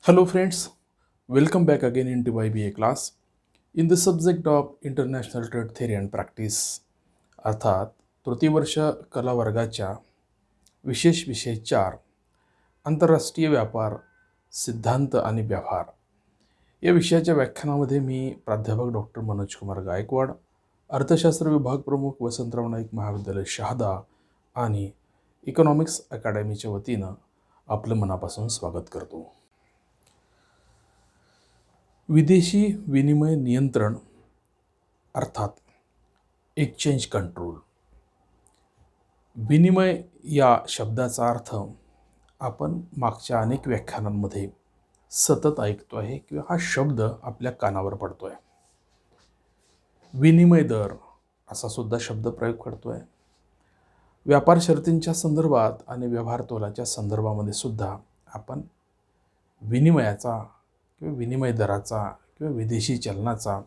Hello friends, welcome back again into YBA class. In the subject of International Trade Theory and Practice, अर्थात तृतीय वर्ष कला वर्गाच्या विशेष विषय 4 आंतरराष्ट्रीय व्यापार सिद्धांत आणि व्यवहार या विषयाच्या व्याख्यानामध्ये मी प्राध्यापक डॉक्टर मनोज कुमार गायकवाड, अर्थशास्त्र विभाग प्रमुख वसंतराव नाईक महाविद्यालय शहादा आणि इकॉनॉमिक्स अकॅडमीच्या वतीनं आपलं मनापासून स्वागत करतो. विदेशी विनिमय नियंत्रण अर्थात एक्सचेंज कंट्रोल. विनिमय या शब्दाचा अर्थ आपण मागच्या अनेक व्याख्यानांमध्ये सतत ऐकतो आहे किंवा हा शब्द आपल्या कानावर पडतो आहे. विनिमय दर असा सुद्धा शब्द प्रयोग करतो आहे. व्यापार शर्तींच्या संदर्भात आणि व्यवहार तोलाच्या संदर्भामध्ये सुद्धा आपण विनिमयाचा किंवा विनिमय दराचा किंवा विदेशी चलनाचा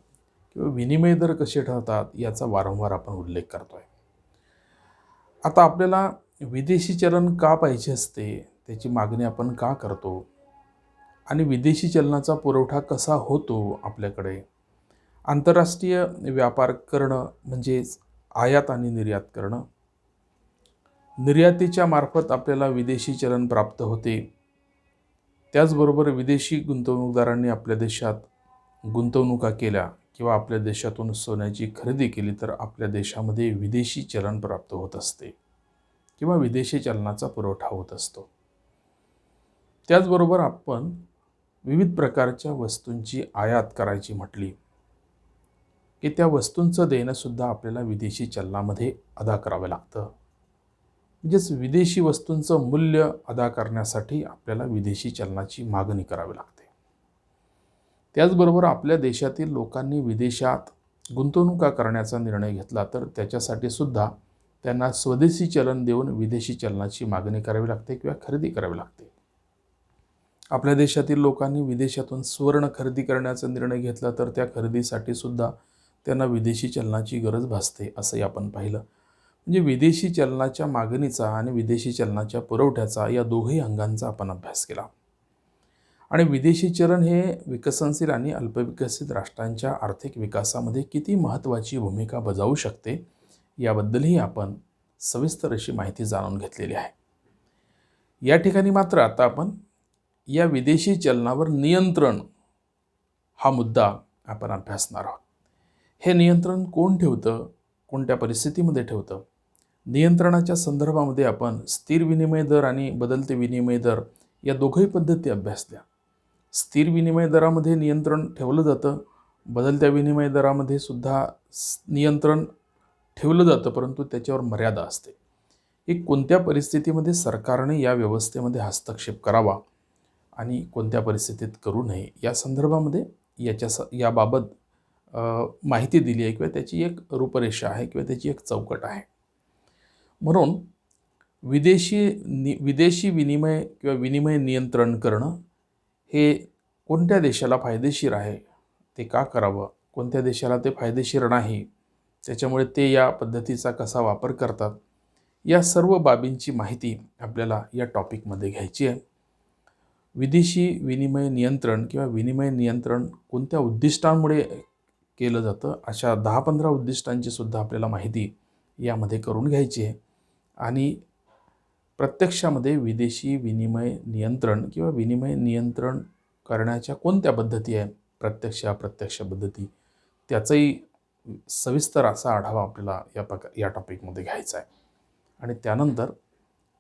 किंवा विनिमय दर कसे ठरतात याचा वारंवार आपण उल्लेख करतो आहे. आता आपल्याला विदेशी चलन का पाहिजे असते, त्याची मागणी आपण का करतो आणि विदेशी चलनाचा पुरवठा कसा होतो आपल्याकडे, आंतरराष्ट्रीय व्यापार करणं म्हणजेच आयात आणि निर्यात करणं, निर्यातीच्या मार्फत आपल्याला विदेशी चलन प्राप्त होते, त्याचबरोबर विदेशी गुंतवणूकदारांनी आपल्या देशात गुंतवणुका केल्या किंवा आपल्या देशातून सोन्याची खरेदी केली तर आपल्या देशामध्ये विदेशी चलन प्राप्त होत असते किंवा विदेशी चलनाचा पुरवठा होत असतो. त्याचबरोबर आपण विविध प्रकारच्या वस्तूंची आयात करायची म्हटली की त्या वस्तूंचं देणंसुद्धा आपल्याला विदेशी चलनामध्ये अदा करावं लागतं. म्हणजेच विदेशी वस्तूंचं मूल्य अदा करण्यासाठी आपल्याला विदेशी चलनाची मागणी करावी लागते. त्याचबरोबर आपल्या देशातील लोकांनी विदेशात गुंतवणुका करण्याचा निर्णय घेतला तर त्याच्यासाठी सुद्धा त्यांना स्वदेशी चलन देऊन विदेशी चलनाची मागणी करावी लागते किंवा खरेदी करावी लागते. आपल्या देशातील लोकांनी विदेशातून सुवर्ण खरेदी करण्याचा निर्णय घेतला तर त्या खरेदीसाठी सुद्धा त्यांना विदेशी चलनाची गरज भासते, असंही आपण पाहिलं. म्हणजे विदेशी चलनाच्या मागणीचा आणि विदेशी चलनाच्या पुरवठ्याचा या दोघही अंगांचा आपण अभ्यास केला. आणि विदेशी चलन हे विकसनशील आणि अल्पविकसित राष्ट्रांच्या आर्थिक विकासामध्ये किती महत्त्वाची भूमिका बजावू शकते याबद्दलही आपण सविस्तर अशी माहिती जाणून घेतलेली आहे. या ठिकाणी मात्र आता आपण या विदेशी चलनावर नियंत्रण हा मुद्दा आपण अभ्यासणार आहोत. हे नियंत्रण कोण ठेवतं, कोणत्या परिस्थितीमध्ये ठेवतं? नियंत्रणाच्या संदर्भामध्ये आपण स्थिर विनिमय दर आणि बदलते विनिमय दर या दोघही पद्धती अभ्यासल्या. स्थिर विनिमय दरामध्ये नियंत्रण ठेवलं जातं, बदलत्या विनिमय दरामध्ये सुद्धा नियंत्रण ठेवलं जातं, परंतु त्याच्यावर मर्यादा असते. की कोणत्या परिस्थितीमध्ये सरकारने या व्यवस्थेमध्ये हस्तक्षेप करावा आणि कोणत्या परिस्थितीत करू नये या संदर्भामध्ये याबाबत माहिती दिली आहे किंवा त्याची एक रूपरेषा आहे किंवा त्याची एक चौकट आहे. म्हणून विदेशी विनिमय किंवा विनिमय नियंत्रण करणं हे कोणत्या देशाला फायदेशीर आहे, ते का करावं, कोणत्या देशाला ते फायदेशीर नाही, त्याच्यामुळे ते या पद्धतीचा कसा वापर करतात, या सर्व बाबींची माहिती आपल्याला या टॉपिकमध्ये घ्यायची आहे. विदेशी विनिमय नियंत्रण किंवा विनिमय नियंत्रण कोणत्या उद्दिष्टांमुळे केलं जातं, अशा 10-15 उद्दिष्टांची सुद्धा आपल्याला माहिती यामध्ये करून घ्यायची आहे. आणि प्रत्यक्षामध्ये विदेशी विनिमय नियंत्रण किंवा विनिमय नियंत्रण करण्याच्या कोणत्या पद्धती आहे, प्रत्यक्ष अप्रत्यक्ष पद्धती, त्याचाही सविस्तर असा आढावा आपल्याला या टॉपिकमध्ये घ्यायचा आहे. आणि त्यानंतर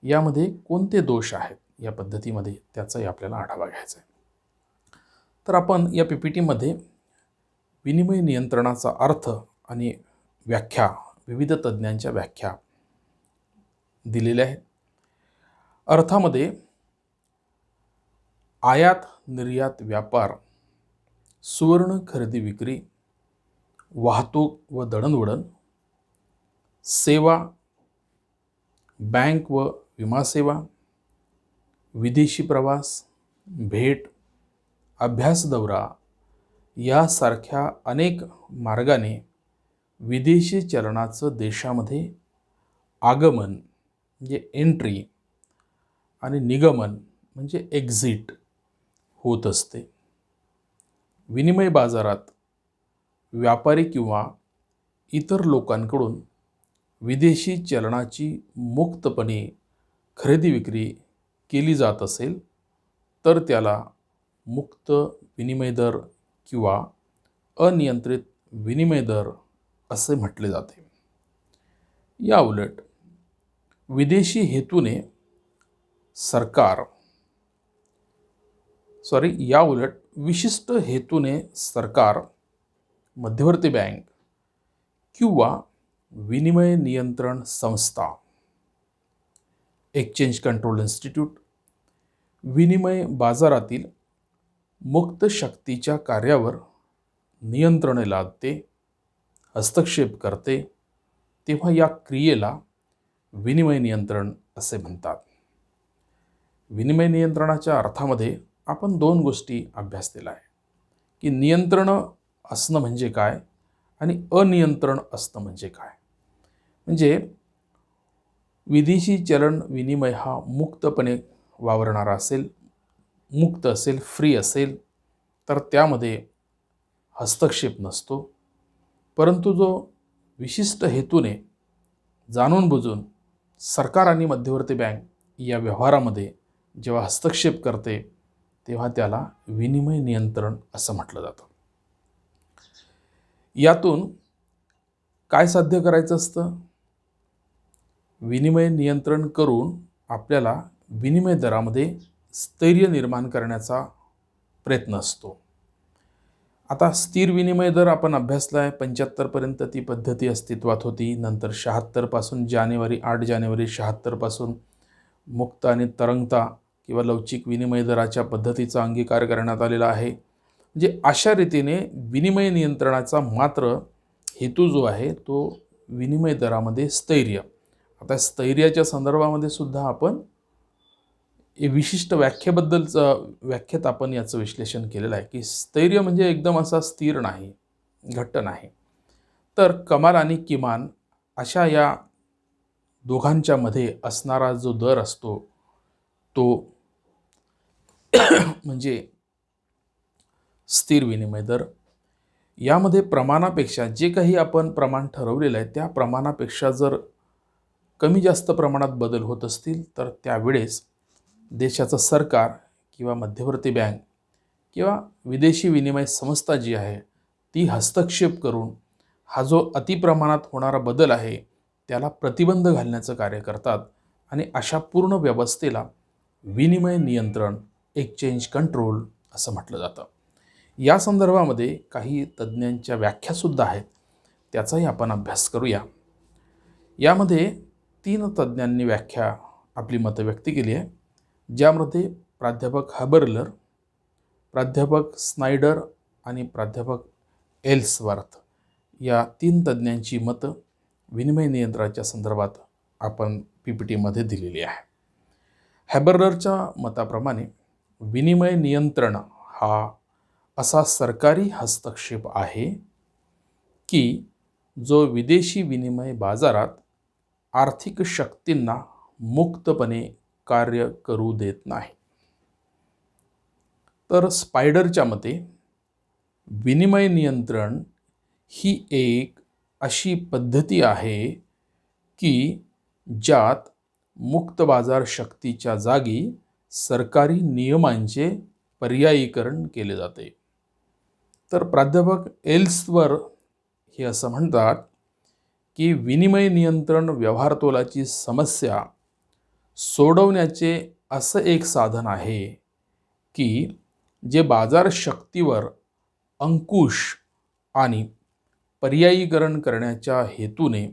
यामध्ये कोणते दोष आहेत या पद्धतीमध्ये त्याचाही आपल्याला आढावा घ्यायचा आहे. तर आपण या PPTमध्ये विनिमय नियंत्रणाचा अर्थ आणि व्याख्या, विविध तज्ज्ञांच्या व्याख्या दिलेल्या आहेत. अर्थामध्ये आयात निर्यात व्यापार, सुवर्ण खरेदी विक्री, वाहतूक व दळणवळण, सेवा, बँक व विमा सेवा, विदेशी प्रवास, भेट, अभ्यास दौरा यासारख्या अनेक मार्गाने विदेशी चलनाचं देशामध्ये आगमन म्हणजे एंट्री आणि निगमन म्हणजे एक्झिट होत असते. विनिमय बाजारात व्यापारी किंवा इतर लोकांकडून विदेशी चलनाची मुक्तपणे खरेदी विक्री केली जात असेल तर त्याला मुक्त विनिमय दर किंवा अनियंत्रित विनिमय दर असे म्हटले जाते. याउलट विदेशी हेतूने सरकार याउलट विशिष्ट हेतूने सरकार, मध्यवर्ती बँक किंवा विनिमय नियंत्रण संस्था, एक्सचेंज कंट्रोल इन्स्टिट्यूट विनिमय बाजारातील मुक्त शक्तीच्या कार्यावर नियंत्रणे लादते, हस्तक्षेप करते, तेव्हा या क्रियेला विनिमय नियंत्रण असे म्हणतात. विनिमय नियंत्रणाच्या अर्थामध्ये आपण दोन गोष्टी अभ्यासलेल्या आहे की नियंत्रण असणं म्हणजे काय आणि अनियंत्रण असणं म्हणजे काय. म्हणजे विदेशी चलन विनिमय हा मुक्तपणे वावरणारा असेल, मुक्त असेल, फ्री असेल तर त्यामध्ये हस्तक्षेप नसतो. परंतु जो विशिष्ट हेतूने जाणून बुजून सरकार आणि मध्यवर्ती बँक या व्यवहारामध्ये जेव्हा हस्तक्षेप करते तेव्हा त्याला विनिमय नियंत्रण असं म्हटलं जातं. यातून काय साध्य करायचं असतं? विनिमय नियंत्रण करून आपल्याला विनिमय दरामध्ये स्थैर्य निर्माण करण्याचा प्रयत्न असतो. आता स्थिर विनिमय दर आपण अभ्यासला आहे. 75 पर्यंत ती पद्धती अस्तित्वात होती. नंतर 76 पासून 8 जानेवारी 76 पासून मुक्त आणि तरंगता किंवा लवचिक विनिमय दराच्या पद्धतीचा अंगीकार करण्यात आलेला आहे. म्हणजे अशा रीतीने विनिमय नियंत्रणाचा मात्र हेतू जो आहे तो विनिमय दरामध्ये स्थैर्य. आता स्थैर्याच्या संदर्भामध्ये सुद्धा आपण विशिष्ट व्याख्येत आपण याचं विश्लेषण केलेलं आहे की स्थैर्य म्हणजे एकदम असा स्थिर नाही, घट्ट नाही, तर कमाल आणि किमान अशा या दोघांच्या मध्ये असणारा जो दर असतो तो म्हणजे स्थिर विनिमय दर. यामध्ये प्रमाणापेक्षा जे काही आपण प्रमाण ठरवलेलं आहे त्या प्रमाणापेक्षा जर कमी जास्त प्रमाणात बदल होत असतील तर त्यावेळेस देशाचं सरकार किंवा मध्यवर्ती बँक किंवा विदेशी विनिमय संस्था जी आहे ती हस्तक्षेप करून हा जो अतिप्रमाणात होणारा बदल आहे त्याला प्रतिबंध घालण्याचं कार्य करतात आणि अशा पूर्ण व्यवस्थेला विनिमय नियंत्रण, एक्सचेंज कंट्रोल असं म्हटलं जातं. या संदर्भामध्ये काही तज्ज्ञांच्या व्याख्यासुद्धा आहेत, त्याचाही आपण अभ्यास करूया. यामध्ये 3 तज्ज्ञांनी आपली मतं व्यक्त केली आहे, ज्यामध्ये प्राध्यापक हॅबरलर, प्राध्यापक स्नायडर आणि प्राध्यापक एल्सवर्थ या 3 तज्ज्ञांची मतं विनिमय नियंत्रणाच्या संदर्भात आपण PPTमध्ये दिलेली आहे. हॅबरलरच्या मताप्रमाणे विनिमय नियंत्रण हा असा सरकारी हस्तक्षेप आहे की जो विदेशी विनिमय बाजारात आर्थिक शक्तींना मुक्तपणे कार्य करू देत नाही. तर स्पायडरच्या मते विनिमय नियंत्रण ही एक अशी पद्धती आहे की ज्यात मुक्त बाजार शक्तीच्या जागी सरकारी नियमांचे पर्यायीकरण केले जाते. तर प्राध्यापक एल्सवर्थ हे असं म्हणतात की विनिमय नियंत्रण व्यवहारतोलाची समस्या सोडवण्याचे असं एक साधन आहे की जे बाजार शक्तीवर अंकुश आणि पर्यायीकरण करण्याच्या हेतूने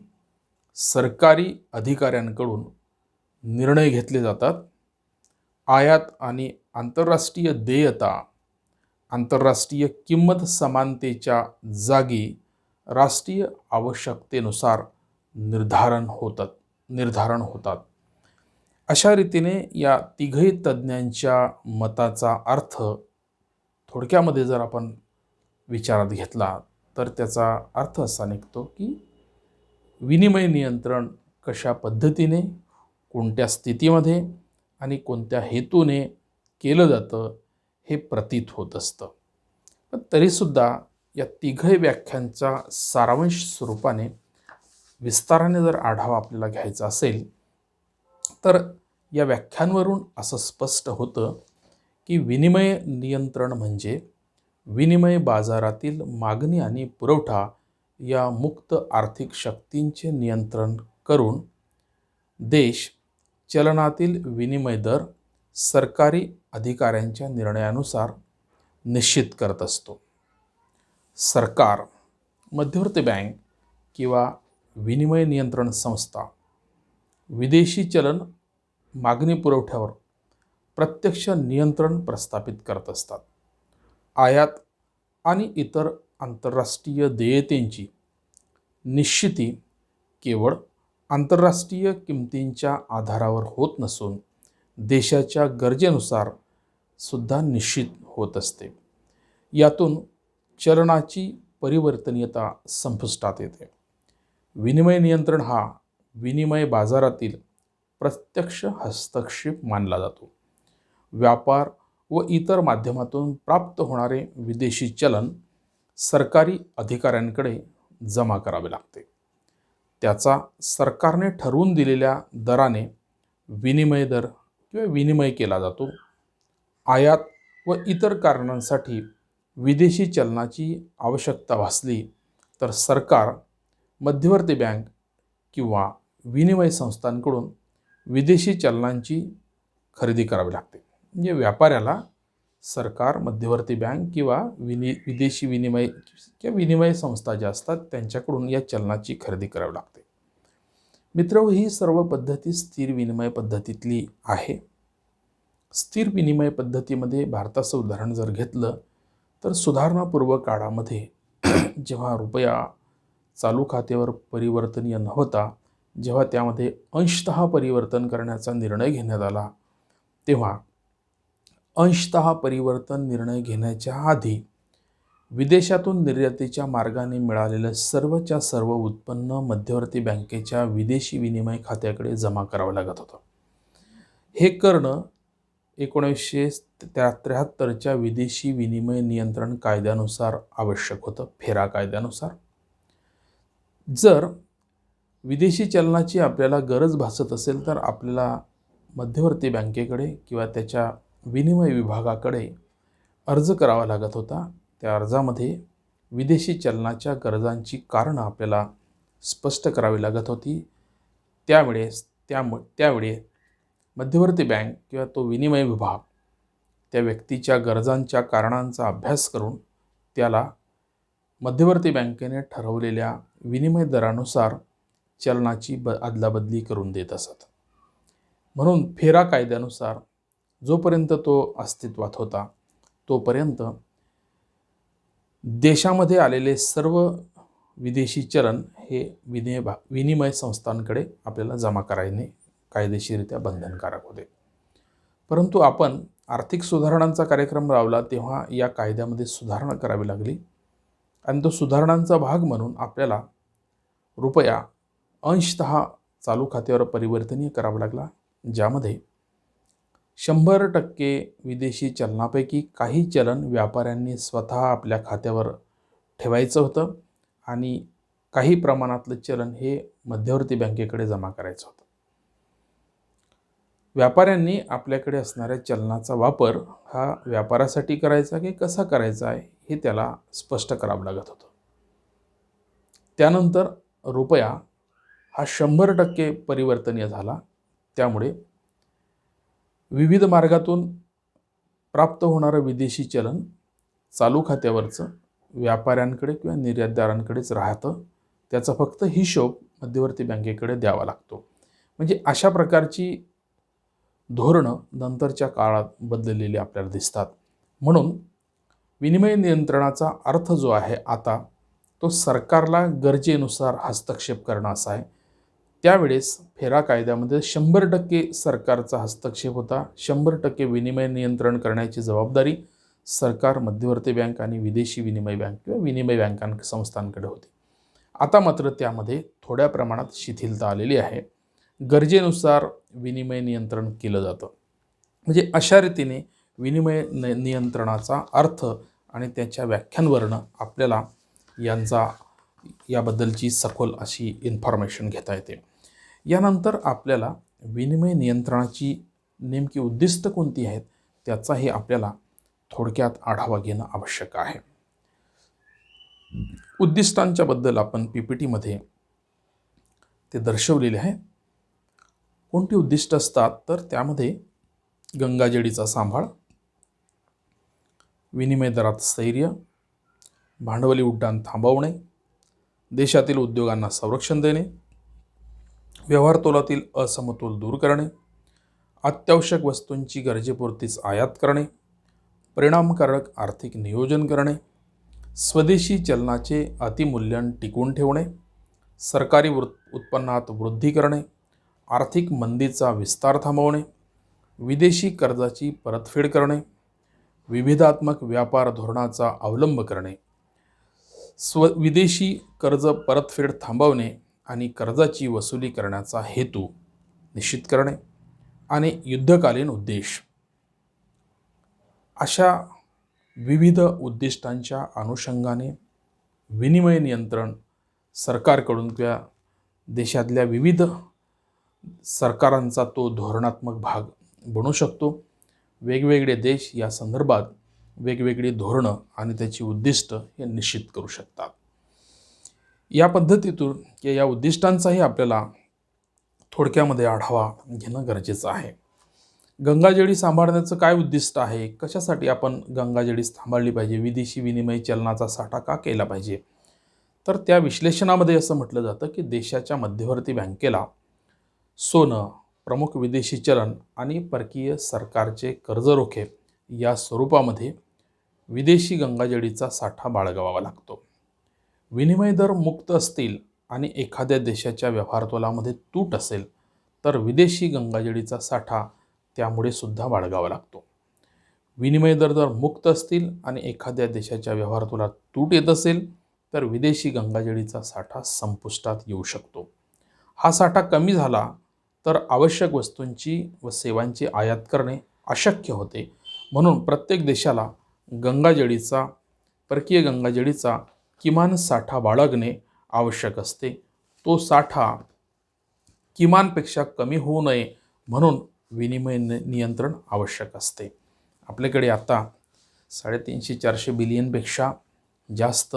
सरकारी अधिकाऱ्यांकडून निर्णय घेतले जातात. आयात आणि आंतरराष्ट्रीय देयता, आंतरराष्ट्रीय किंमत समानतेच्या जागी राष्ट्रीय आवश्यकतेनुसार निर्धारण होतात. अशा रीतीने या तिघही तज्ज्ञांच्या मताचा अर्थ थोडक्यामध्ये जर आपण विचारात घेतला तर त्याचा अर्थ असा निघतो की विनिमय नियंत्रण कशा पद्धतीने, कोणत्या स्थितीमध्ये आणि कोणत्या हेतूने केलं जातं हे प्रतीत होत असतं. पण तरीसुद्धा या तिघही व्याख्यांचा सारांश स्वरूपाने विस्ताराने जर आढावा आपल्याला घ्यायचा असेल तर या व्याख्यांवरून असं स्पष्ट होतं की विनिमय नियंत्रण म्हणजे विनिमय बाजारातील मागणी आणि पुरवठा या मुक्त आर्थिक शक्तींचे नियंत्रण करून देश चलनातील विनिमय दर सरकारी अधिकाऱ्यांच्या निर्णयानुसार निश्चित करत असतो. सरकार, मध्यवर्ती बँक किंवा विनिमय नियंत्रण संस्था विदेशी चलन मागणी पुरवठ्यावर प्रत्यक्ष नियंत्रण प्रस्थापित करत असतात. आयात आणि इतर आंतरराष्ट्रीय देयतेंची निश्चिती केवळ आंतरराष्ट्रीय किमतींच्या आधारावर होत नसून देशाच्या गरजेनुसार सुद्धा निश्चित होत असते. यातून चलनाची परिवर्तनीयता संपुष्टात येते. विनिमय नियंत्रण हा विनिमय बाजारातील प्रत्यक्ष हस्तक्षेप मानला जातो. व्यापार व इतर माध्यमातून प्राप्त होणारे विदेशी चलन सरकारी अधिकाऱ्यांकडे जमा करावे लागते. त्याचा सरकारने ठरवून दिलेल्या दराने विनिमय दर किंवा विनिमय केला जातो. आयात व इतर कारणांसाठी विदेशी चलनाची आवश्यकता भासली तर सरकार, मध्यवर्ती बँक किंवा विनिमय संस्थांकडून विदेशी चलनांची खरेदी करावी लागते. म्हणजे व्यापाऱ्याला सरकार, मध्यवर्ती बँक किंवा विदेशी विनिमय किंवा विनिमय संस्था ज्या असतात त्यांच्याकडून या चलनाची खरेदी करावी लागते. मित्र, ही सर्व पद्धती स्थिर विनिमय पद्धतीतली आहे. स्थिर विनिमय पद्धतीमध्ये भारताचं उदाहरण जर घेतलं तर सुधारणापूर्व काळामध्ये जेव्हा रुपया चालू खात्यावर परिवर्तनीय नव्हता, जेव्हा त्यामध्ये अंशतः परिवर्तन करण्याचा निर्णय घेण्यात आला, तेव्हा अंशतः परिवर्तन निर्णय घेण्याच्या आधी विदेशातून निर्यातीच्या मार्गाने मिळालेलं सर्वच्या सर्व उत्पन्न मध्यवर्ती बँकेच्या विदेशी विनिमय खात्याकडे जमा करावं लागत होतं. हे करणं 1973च्या विदेशी विनिमय नियंत्रण कायद्यानुसार आवश्यक होतं, फेरा कायद्यानुसार. जर विदेशी चलनाची आपल्याला गरज भासत असेल तर आपल्याला मध्यवर्ती बँकेकडे किंवा त्याच्या विनिमय विभागाकडे अर्ज करावा लागत होता. त्या अर्जामध्ये विदेशी चलनाच्या गरजांची कारणं आपल्याला स्पष्ट करावी लागत होती. त्यावेळी मध्यवर्ती बँक किंवा तो विनिमय विभाग त्या व्यक्तीच्या गरजांच्या कारणांचा अभ्यास करून त्याला मध्यवर्ती बँकेने ठरवलेल्या विनिमय दरानुसार चलनाची अदलाबदली करून देत असत. म्हणून फेरा कायद्यानुसार जोपर्यंत तो अस्तित्वात होता तोपर्यंत देशामध्ये आलेले सर्व विदेशी चलन हे विनिमय संस्थांकडे आपल्याला जमा करायने कायदेशीररित्या बंधनकारक होते. परंतु आपण आर्थिक सुधारणांचा कार्यक्रम राबवला तेव्हा या कायद्यामध्ये सुधारणा करावी लागली आणि तो सुधारणांचा भाग म्हणून आपल्याला रुपया अंशतः चालू खात्यावर परिवर्तनीय करावा लागला, ज्यामध्ये 100% विदेशी चलनापैकी काही चलन व्यापाऱ्यांनी स्वतः आपल्या खात्यावर ठेवायचं होतं आणि काही प्रमाणातलं चलन हे मध्यवर्ती बँकेकडे जमा करायचं होतं. व्यापाऱ्यांनी आपल्याकडे असणाऱ्या चलनाचा वापर हा व्यापारासाठी करायचा की कसा करायचा आहे हे त्याला स्पष्ट करावं लागत होतं. त्यानंतर रुपया हा 100% परिवर्तनीय झाला. त्यामुळे विविध मार्गातून प्राप्त होणारं विदेशी चलन चालू खात्यावरचं व्यापाऱ्यांकडे किंवा निर्यातदारांकडेच राहतं. त्याचा फक्त हिशोब मध्यवर्ती बँकेकडे द्यावा लागतो. म्हणजे अशा प्रकारची धोरणं नंतरच्या काळात बदललेली आपल्याला दिसतात. म्हणून विनिमय नियंत्रणाचा अर्थ जो आहे आता तो सरकारला गरजेनुसार हस्तक्षेप करणं असा आहे. त्यावेळेस फेरा कायद्यामध्ये 100% सरकारचा हस्तक्षेप होता. 100% विनिमय नियंत्रण करण्याची जबाबदारी सरकार, मध्यवर्ती बँक आणि विदेशी विनिमय बँक किंवा विनिमय बँकां संस्थांकडे होती. आता मात्र त्यामध्ये थोड्या प्रमाणात शिथिलता आलेली आहे. गरजेनुसार विनिमय नियंत्रण केलं जातं. म्हणजे अशा रीतीने विनिमय नियंत्रणाचा अर्थ आणि त्याच्या व्याख्यांवरनं आपल्याला याबद्दलची सखोल अशी इन्फॉर्मेशन घेता येते. यानंतर आपल्याला विनिमय नियंत्रणाची नेमकी उद्दिष्ट कोणती आहेत त्याचाही आपल्याला थोडक्यात आढावा घेणं आवश्यक आहे. उद्दिष्टांच्या बद्दल आपण PPTमध्ये ते दर्शवलेले आहे. कोणती उद्दिष्ट असतात तर त्यामध्ये गंगाजळीचा सांभाळ, विनिमय दरात स्थैर्य, भांडवली उड्डाण थांबवणे, देशातील उद्योगांना संरक्षण देणे, व्यवहार तोलातील असमतोल दूर करणे, अत्यावश्यक वस्तूंची गरजेपुरतीच आयात करणे, परिणामकारक आर्थिक नियोजन करणे, स्वदेशी चलनाचे अतिमूल्यन टिकवून ठेवणे, सरकारी उत्पन्नात वृद्धी करणे, आर्थिक मंदीचा विस्तार थांबवणे, विदेशी कर्जाची परतफेड करणे, विविधात्मक व्यापार धोरणाचा अवलंब करणे, विदेशी कर्ज परतफेड थांबवणे आणि कर्जाची वसुली करण्याचा हेतू निश्चित करणे आणि युद्धकालीन उद्देश अशा विविध उद्दिष्टांच्या अनुषंगाने विनिमय नियंत्रण सरकारकडून किंवा देशातल्या विविध सरकारांचा तो धोरणात्मक भाग बनू शकतो. वेगवेगळे देश या संदर्भात वेगवेगळी धोरणं आणि त्याची उद्दिष्ट हे निश्चित करू शकतात. या पद्धतीतून या उद्दिष्टांचाही आपल्याला थोडक्यामध्ये आढावा घेणं गरजेचं आहे. गंगाजळी सांभाळण्याचं काय उद्दिष्ट आहे, कशासाठी आपण गंगाजळी सांभाळली पाहिजे, विदेशी विनिमय चलनाचा साठा का केला पाहिजे, तर त्या विश्लेषणामध्ये असं म्हटलं जातं की देशाच्या मध्यवर्ती बँकेला सोनं, प्रमुख विदेशी चलन आणि परकीय सरकारचे कर्जरोखे या स्वरूपामध्ये विदेशी गंगाजळीचा साठा बाळगावा लागतो. विनिमय दर मुक्त असतील आणि एखाद्या देशाच्या व्यवहार तोलामध्ये तूट असेल तर विदेशी गंगाजळीचा साठा त्यामुळे सुद्धा बाळगावा लागतो. विनिमय दर जर मुक्त असतील आणि एखाद्या देशाच्या व्यवहार तोलात तूट येत असेल तर विदेशी गंगाजळीचा साठा संपुष्टात येऊ शकतो. हा साठा कमी झाला तर आवश्यक वस्तूंची व सेवांची आयात करणे अशक्य होते. म्हणून प्रत्येक देशाला परकीय गंगाजळीचा किमान साठा बाळगणे आवश्यक असते. तो साठा किमानपेक्षा कमी होऊ नये म्हणून विनिमय नियंत्रण आवश्यक असते. आपल्याकडे आता 350-400 बिलियनपेक्षा जास्त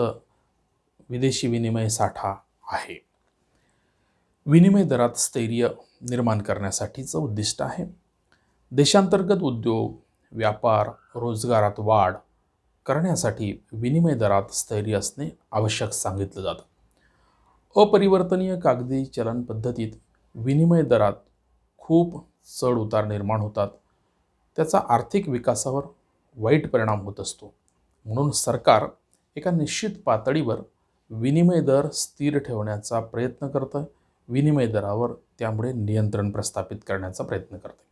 विदेशी विनिमय साठा आहे. विनिमय दरात स्थैर्य निर्माण करण्यासाठीचं उद्दिष्ट आहे. देशांतर्गत उद्योग, व्यापार, रोजगारात वाढ करण्यासाठी विनिमय दरात स्थैर्य असणे आवश्यक सांगितलं जातं. अपरिवर्तनीय कागदी चलन पद्धतीत विनिमय दरात खूप चढ उतार निर्माण होतात. त्याचा आर्थिक विकासावर वाईट परिणाम होत असतो. म्हणून सरकार एका निश्चित पातळीवर विनिमय दर स्थिर ठेवण्याचा प्रयत्न करतं. विनिमय दरावर त्यामुळे नियंत्रण प्रस्थापित करण्याचा प्रयत्न करते.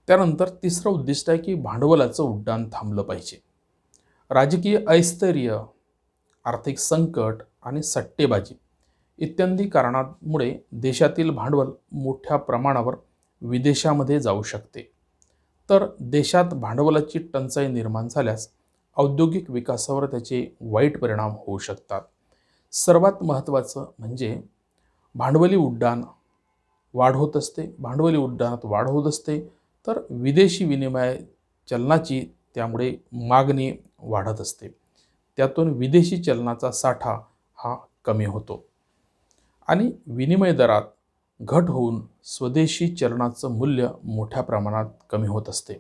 त्यानंतर तिसरं उद्दिष्ट आहे की भांडवलाचं उड्डाण थांबलं पाहिजे. राजकीय अस्थैर्य, आर्थिक संकट आणि सट्टेबाजी इत्यादी कारणांमुळे देशातील भांडवल मोठ्या प्रमाणावर विदेशामध्ये जाऊ शकते. तर देशात भांडवलाची टंचाई निर्माण झाल्यास औद्योगिक विकासावर त्याचे वाईट परिणाम होऊ शकतात. सर्वात महत्त्वाचं म्हणजे भांडवली उड्डाण वाढ होत असते. भांडवली उड्डाणात वाढ होत असते तर विदेशी विनिमय चलनाची त्यामुळे मागणी वाढत असते. त्यातून विदेशी चलनाचा साठा हा कमी होतो आणि विनिमय दरात घट होऊन स्वदेशी चलनाचं मूल्य मोठ्या प्रमाणात कमी होत असते.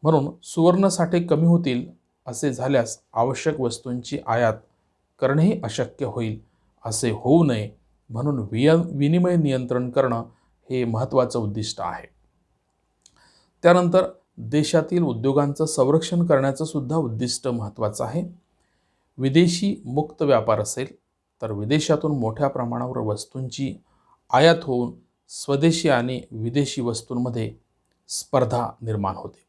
म्हणून सुवर्ण साठे कमी होतील असे झाल्यास आवश्यक वस्तूंची आयात करणेही अशक्य होईल. असे होऊ नये म्हणून विनिमय नियंत्रण करणं हे महत्त्वाचं उद्दिष्ट आहे. त्यानंतर देशातील उद्योगांचं संरक्षण करण्याचं सुद्धा उद्दिष्ट महत्त्वाचं आहे. विदेशी मुक्त व्यापार असेल तर विदेशातून मोठ्या प्रमाणावर वस्तूंची आयात होऊन स्वदेशी आणि विदेशी वस्तूंमध्ये स्पर्धा निर्माण होते.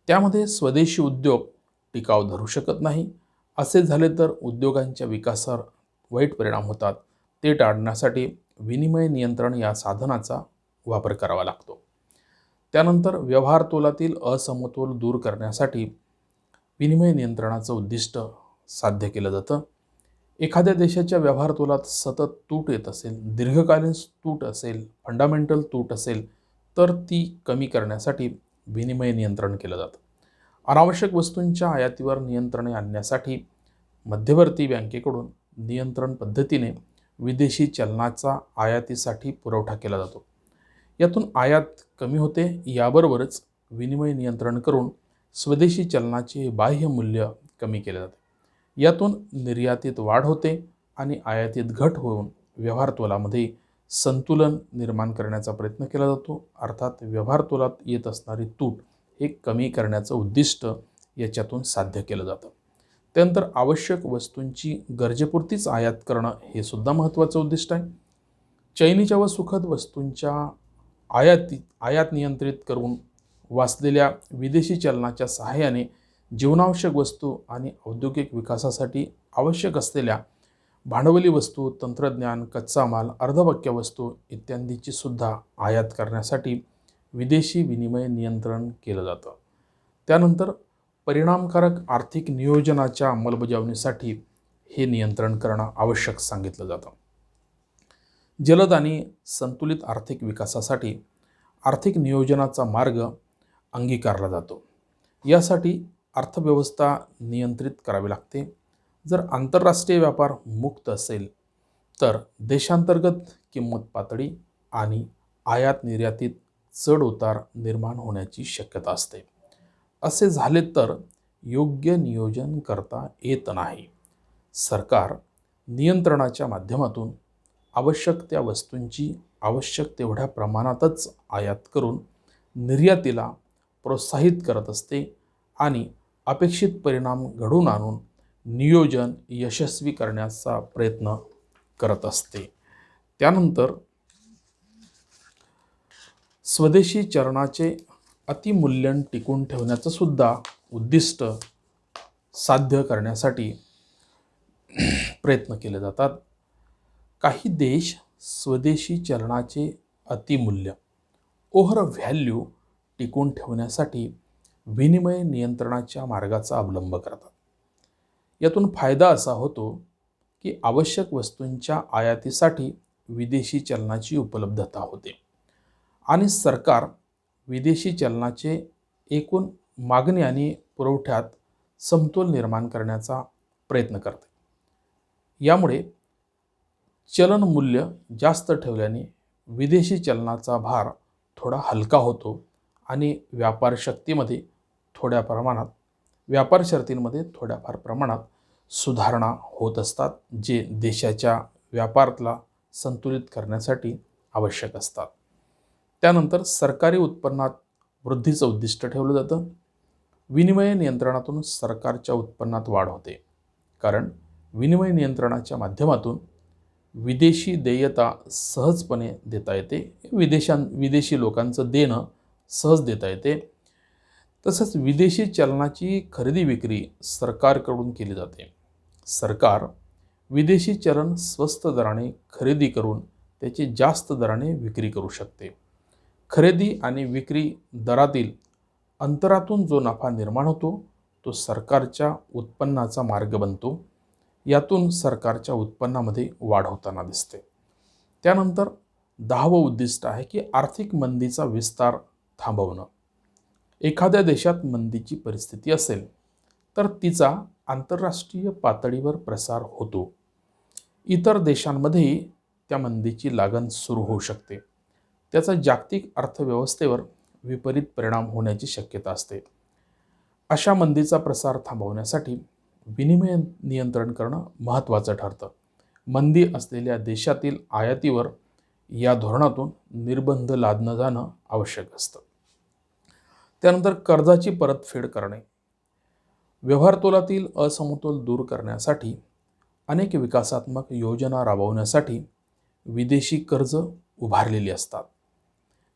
त्यामध्ये स्वदेशी उद्योग टिकाव धरू शकत नाही. असे झाले तर उद्योगांच्या विकासावर वाईट परिणाम होतात. ते टाळण्यासाठी विनिमय नियंत्रण या साधनाचा वापर करावा लागतो. त्यानंतर व्यवहार तोलातील असमतोल दूर करण्यासाठी विनिमय नियंत्रणाचं उद्दिष्ट साध्य केलं जातं. एखाद्या देशाच्या व्यवहार तोलात सतत तूट येत असेल, दीर्घकालीन तूट असेल, फंडामेंटल तूट असेल, तर ती कमी करण्यासाठी विनिमय नियंत्रण केलं जातं. अनावश्यक वस्तूंच्या आयातीवर नियंत्रणे आणण्यासाठी मध्यवर्ती बँकेकडून नियंत्रण पद्धतीने विदेशी चलनाचा आयातीसाठी पुरवठा केला जातो. यातून आयात कमी होते. याबरोबरच विनिमय नियंत्रण करून स्वदेशी चलनाचे बाह्य मूल्य कमी केले जाते. यातून निर्यातीत वाढ होते आणि आयातीत घट होऊन व्यवहार तोलामध्ये संतुलन निर्माण करण्याचा प्रयत्न केला जातो. अर्थात व्यवहार तोलात येत असणारी तूट हे कमी करण्याचं उद्दिष्ट याच्यातून साध्य केलं जातं. त्यानंतर आवश्यक वस्तूंची गरजेपुरतीच आयात करणं हे सुद्धा महत्त्वाचं उद्दिष्ट आहे. चैनीच्या व सुखद वस्तूंच्या आयात नियंत्रित करून वाचलेल्या विदेशी चलनाच्या सहाय्याने जीवनावश्यक वस्तू आणि औद्योगिक विकासासाठी आवश्यक असलेल्या भांडवली वस्तू, तंत्रज्ञान, कच्चा माल, अर्धपक्या वस्तू इत्यादींची सुद्धा आयात करण्यासाठी विदेशी विनिमय नियंत्रण केलं जातं. त्यानंतर परिणामकारक आर्थिक नियोजनाच्या अंमलबजावणीसाठी हे नियंत्रण करणं आवश्यक सांगितलं जातं. जलद आणि संतुलित आर्थिक विकासासाठी आर्थिक नियोजनाचा मार्ग अंगीकारला जातो. यासाठी अर्थव्यवस्था नियंत्रित करावी लागते. जर आंतरराष्ट्रीय व्यापार मुक्त असेल तर देशांतर्गत किंमत पातळी आणि आयात निर्यातीत चढ उतार निर्माण होण्याची शक्यता असते. असे झाले तर योग्य नियोजन करता येत नाही. सरकार नियंत्रणाच्या माध्यमातून आवश्यक त्या वस्तूंची आवश्यक तेवढ्या प्रमाणातच आयात करून निर्यातीला प्रोत्साहित करत असते आणि अपेक्षित परिणाम घडवून आणून नियोजन यशस्वी करण्याचा प्रयत्न करत असते. त्यानंतर स्वदेशी चलनाचे अतिमूल्यन टिकून ठेवण्याचं सुद्धा उद्दिष्ट साध्य करण्यासाठी प्रयत्न केले जातात. काही देश स्वदेशी चलनाचे अतिमूल्य ओव्हर व्हॅल्यू टिकून ठेवण्यासाठी विनिमय नियंत्रणाच्या मार्गाचा अवलंब करतात. यातून फायदा असा होतो की आवश्यक वस्तूंच्या आयातीसाठी विदेशी चलनाची उपलब्धता होते आणि सरकार विदेशी चलनाचे एकूण मागणी आणि पुरवठ्यात समतोल निर्माण करण्याचा प्रयत्न करते. यामुळे चलन मूल्य जास्त ठेवल्याने विदेशी चलनाचा भार थोडा हलका होतो आणि व्यापार शर्तींमध्ये थोड्याफार प्रमाणात सुधारणा होत असतात, जे देशाच्या व्यापाराला संतुलित करण्यासाठी आवश्यक असतात. त्यानंतर सरकारी उत्पन्नात वृद्धीचं उद्दिष्ट ठेवलं जातं. विनिमय नियंत्रणातून सरकारच्या उत्पन्नात वाढ होते, कारण विनिमय नियंत्रणाच्या माध्यमातून विदेशी देयता सहजपणे देता येते. विदेशी लोकांचं देणं सहज देता येते. तसंच विदेशी चलनाची खरेदी विक्री सरकारकडून केली जाते. सरकार विदेशी चलन स्वस्त दराने खरेदी करून त्याची जास्त दराने विक्री करू शकते. खरेदी आणि विक्री दरातील अंतरातून जो नफा निर्माण होतो तो सरकारच्या उत्पन्नाचा मार्ग बनतो. यातून सरकारच्या उत्पन्नामध्ये वाढ होताना दिसते. त्यानंतर 10वं उद्दिष्ट आहे की आर्थिक मंदीचा विस्तार थांबवणं. एखाद्या देशात मंदीची परिस्थिती असेल तर तिचा आंतरराष्ट्रीय पातळीवर प्रसार होतो. इतर देशांमध्येही त्या मंदीची लागण सुरू होऊ शकते. त्याचा जागतिक अर्थव्यवस्थेवर विपरीत परिणाम होण्याची शक्यता असते. अशा मंदीचा प्रसार थांबवण्यासाठी विनिमय नियंत्रण करणं महत्त्वाचं ठरतं. मंदी असलेल्या देशातील आयातीवर या धोरणातून निर्बंध लादलं जाणं आवश्यक असतं. त्यानंतर कर्जाची परतफेड करणे. व्यवहार तोलातील असमतोल दूर करण्यासाठी अनेक विकासात्मक योजना राबवण्यासाठी विदेशी कर्ज उभारलेली असतात.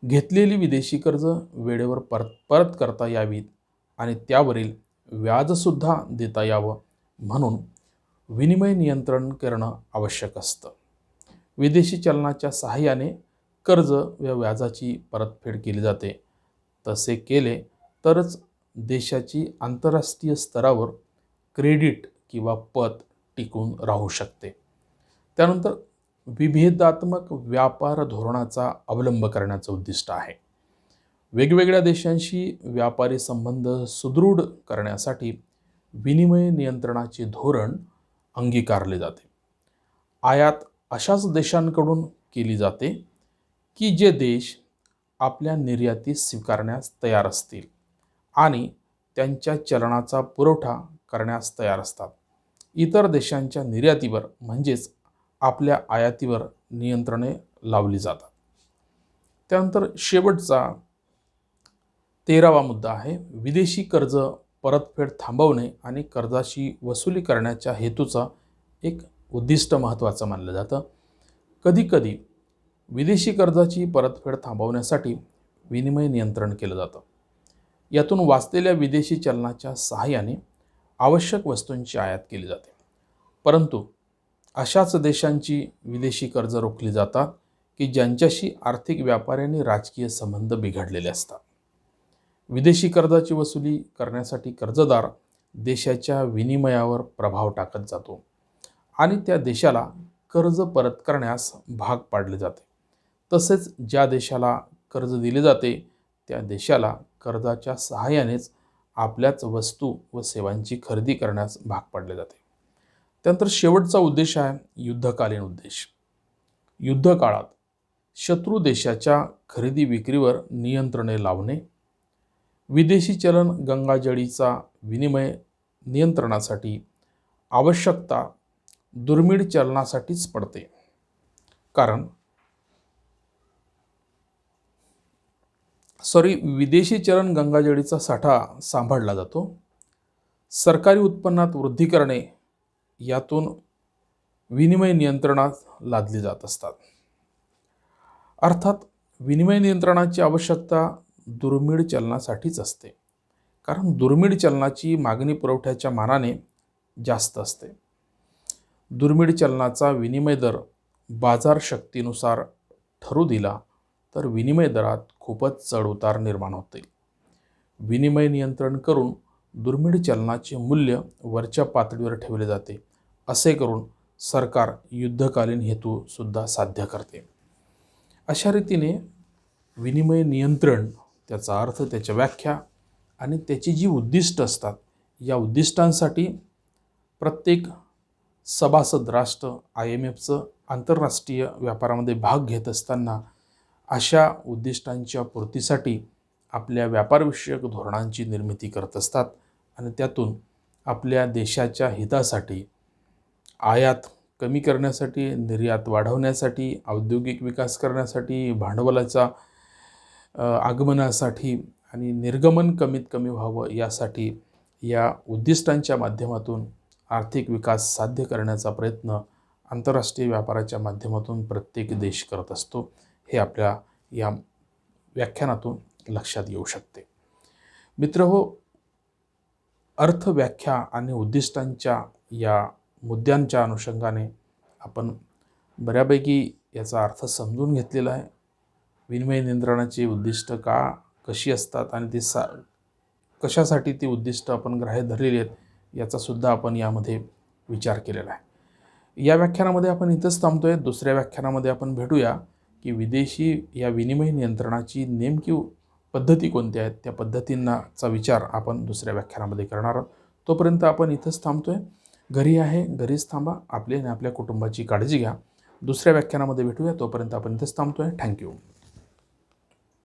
घेतलेली विदेशी कर्ज वेळेवर परत करता यावीत आणि त्यावरील व्याजसुद्धा देता यावं म्हणून विनिमय नियंत्रण करणं आवश्यक असतं. विदेशी चलनाच्या सहाय्याने कर्ज व व्याजाची परतफेड केली जाते. तसे केले तरच देशाची आंतरराष्ट्रीय स्तरावर क्रेडिट किंवा पत टिकून राहू शकते. त्यानंतर विभेदात्मक व्यापार धोरणाचा अवलंब करण्याचं उद्दिष्ट आहे. वेगवेगळ्या देशांशी व्यापारी संबंध सुदृढ करण्यासाठी विनिमय नियंत्रणाचे धोरण अंगीकारले जाते. आयात अशाच देशांकडून केली जाते की जे देश आपल्या निर्यातीस स्वीकारण्यास तयार असतील आणि त्यांच्या चलनाचा पुरवठा करण्यास तयार असतात. इतर देशांच्या निर्यातीवर म्हणजेच आपल्या आयातीवर नियंत्रणे लावली जातात. त्यानंतर शेवटचा 13वा मुद्दा आहे विदेशी कर्ज परतफेड थांबवणे आणि कर्जाची वसुली करण्याच्या हेतूचा एक उद्दिष्ट महत्त्वाचं मानलं जातं. कधीकधी विदेशी कर्जाची परतफेड थांबवण्यासाठी विनिमय नियंत्रण केलं जातं. यातून वाचलेल्या विदेशी चलनाच्या सहाय्याने आवश्यक वस्तूंची आयात केली जाते. परंतु अशाच देशांची विदेशी कर्ज रोखली जातात की ज्यांच्याशी आर्थिक व्यापारी आणि राजकीय संबंध बिघडलेले असतात. विदेशी कर्जाची वसुली करण्यासाठी कर्जदार देशाच्या विनिमयावर प्रभाव टाकत जातो आणि त्या देशाला कर्ज परत करण्यास भाग पाडले जाते. तसेच ज्या देशाला कर्ज दिले जाते त्या देशाला कर्जाच्या सहाय्यानेच आपल्याच वस्तू व सेवांची खरेदी करण्यास भाग पाडले जाते. त्यानंतर शेवटचा उद्देश आहे युद्धकालीन उद्देश. युद्धकाळात शत्रू देशाच्या खरेदी विक्रीवर नियंत्रणे लावणे, विदेशी चलन गंगाजळीचा विनिमय नियंत्रणासाठी आवश्यकता दुर्मिळ चलनासाठीच पडते. कारण विदेशी चलन गंगाजळीचा साठा सांभाळला जातो. सरकारी उत्पन्नात वृद्धी करणे यातून विनिमय नियंत्रणात लादली जात असतात. अर्थात विनिमय नियंत्रणाची आवश्यकता दुर्मिळ चलनासाठीच असते. कारण दुर्मिळ चलनाची मागणी पुरवठ्याच्या मानाने जास्त असते. दुर्मिळ चलनाचा विनिमय दर बाजार शक्तीनुसार ठरू दिला तर विनिमय दरात खूपच चढउतार निर्माण होते. विनिमय नियंत्रण करून दुर्मिळ चलनाचे मूल्य वरच्या पातळीवर ठेवले जाते. असे करून सरकार युद्धकालीन हेतू सुद्धा साध्य करते. अशा रीतीने विनिमय नियंत्रण, त्याचा अर्थ, त्याच्या व्याख्या आणि त्याची जी उद्दिष्ट असतात, या उद्दिष्टांसाठी प्रत्येक सभासद राष्ट्र IMFचं आंतरराष्ट्रीय व्यापारामध्ये भाग घेत असताना अशा उद्दिष्टांच्या पूर्तीसाठी आपल्या व्यापारविषयक धोरणांची निर्मिती करत असतात आणि त्यातून आपल्या देशाच्या हितासाठी, आयात कमी करण्यासाठी, निर्यात वाढवण्यासाठी, औद्योगिक विकास करण्यासाठी, भांडवलाचा आगमनासाठी आणि निर्गमन कमीत कमी व्हावं यासाठी या उद्दिष्टांच्या माध्यमातून आर्थिक विकास साध्य करण्याचा प्रयत्न आंतरराष्ट्रीय व्यापाराच्या माध्यमातून प्रत्येक देश करत असतो. हे आपल्या या व्याख्यानातून लक्षात येऊ शकते. मित्रहो, अर्थव्याख्या आणि उद्दिष्टांच्या या मुद्द्यांच्या अनुषंगाने आपण बऱ्यापैकी याचा अर्थ समजून घेतलेला आहे. विनिमय नियंत्रणाची उद्दिष्ट कशी असतात आणि कशासाठी ती उद्दिष्ट आपण ग्राह्य धरलेली आहेत याचा सुद्धा आपण यामध्ये विचार केलेला आहे. या व्याख्यानामध्ये आपण इथंच थांबतोय. दुसऱ्या व्याख्यानामध्ये आपण भेटूया की विदेशी या विनिमय नियंत्रणाची नेमकी पद्धती कोणत्या आहेत, त्या पद्धतींचा विचार आपण दुसऱ्या व्याख्यानामध्ये करणार आहोत. तोपर्यंत आपण इथंच थांबतोय. घरी आहे, घरीच थांबा. आपले आणि आपल्या कुटुंबाची काळजी घ्या. दुसऱ्या व्याख्यानामध्ये भेटूया. तोपर्यंत आपण इथंच थांबतोय. थँक्यू.